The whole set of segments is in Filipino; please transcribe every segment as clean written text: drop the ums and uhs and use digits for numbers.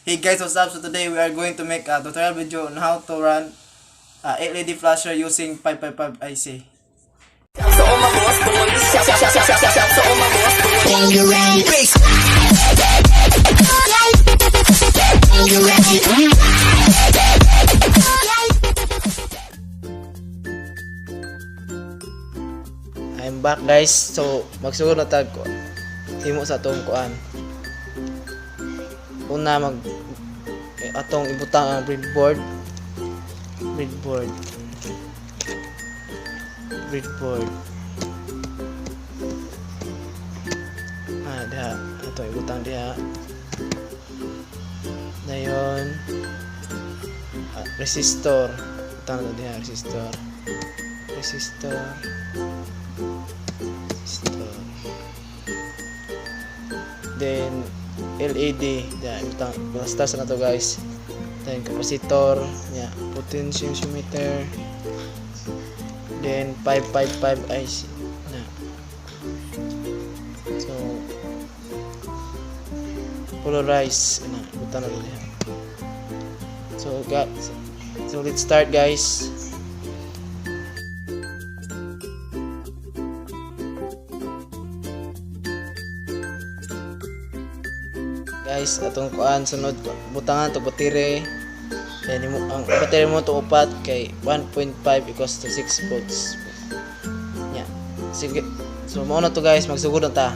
Hey guys, what's up? So today we are going to make a tutorial video on how to run LED flasher using 555 IC. I'm back guys. So magsugod na tag himo sa atong kuan. Una atong ibutang ang breadboard. Diha atong ibutang diha. Dayon resistor. Ibutang na diha resistor. Then LED, ibutang basta na to guys. Then capacitor, potentiometer. Then 555 IC. So polarize ibutang na diha. So let's start guys. Guys, atong kuan sunod butangan to battery. Then ang battery mo to upat kay 1.5 equals to 6 volts. Yeah. Sige. So mao na to guys, magsugod na ta.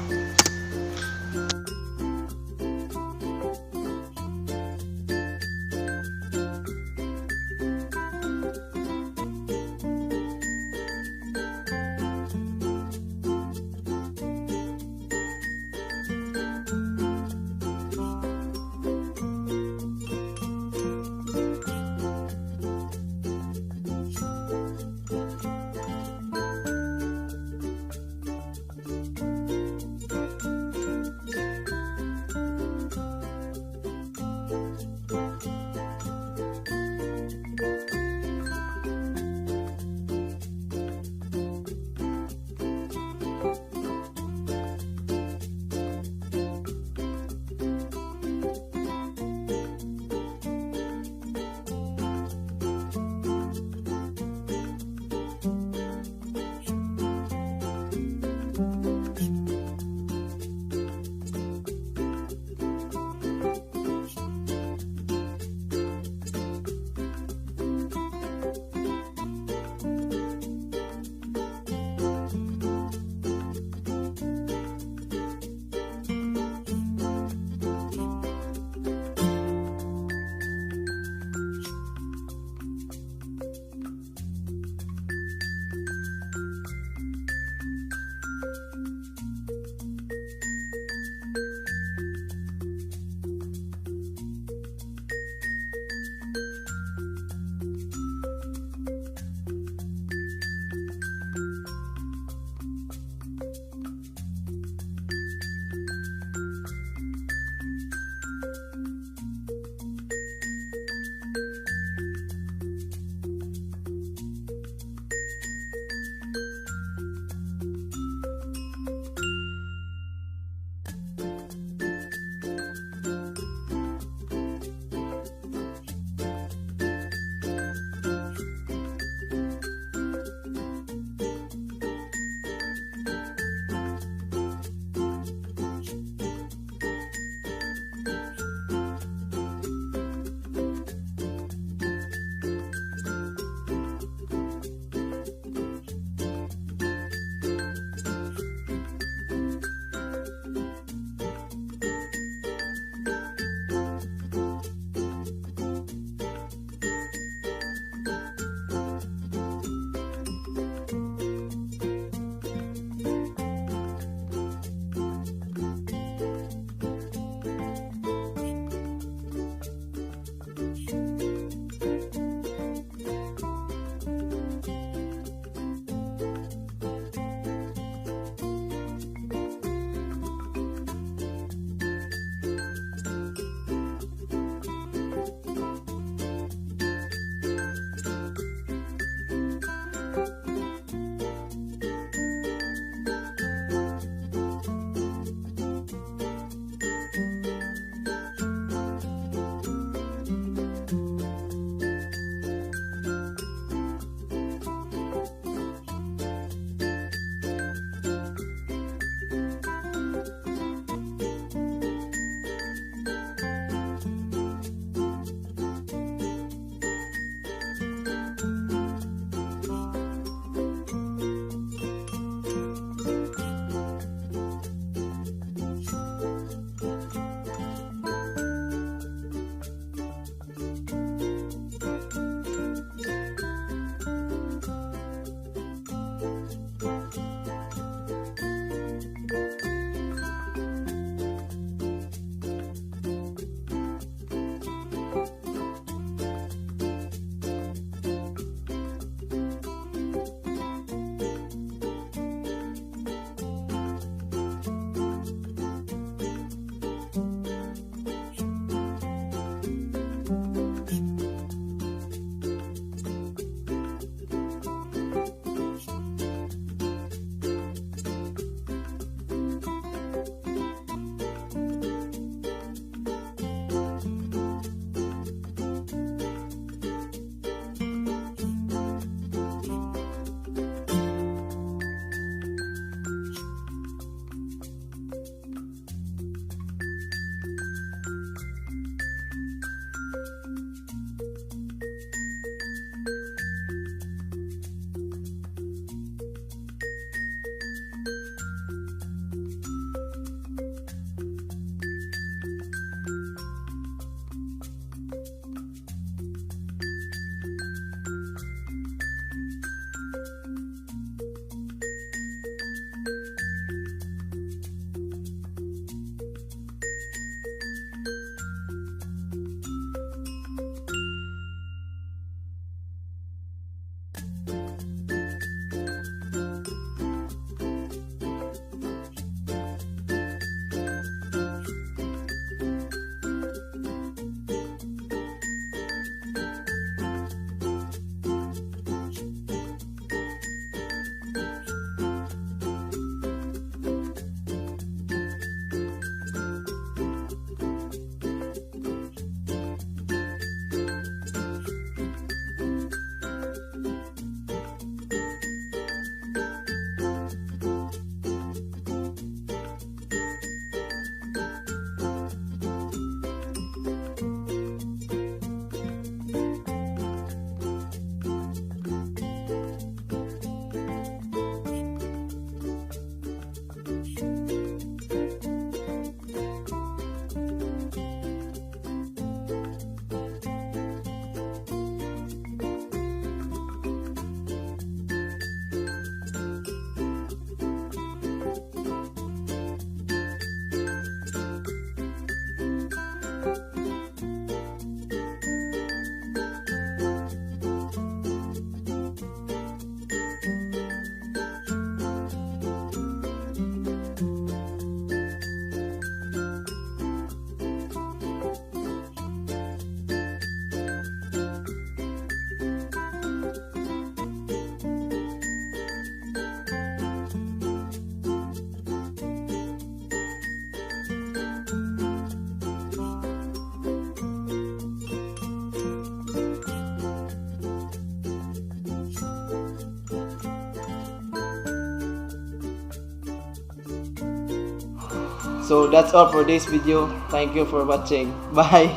So that's all for this video. Thank you for watching. Bye.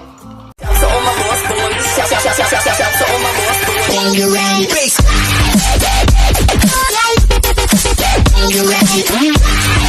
You ready?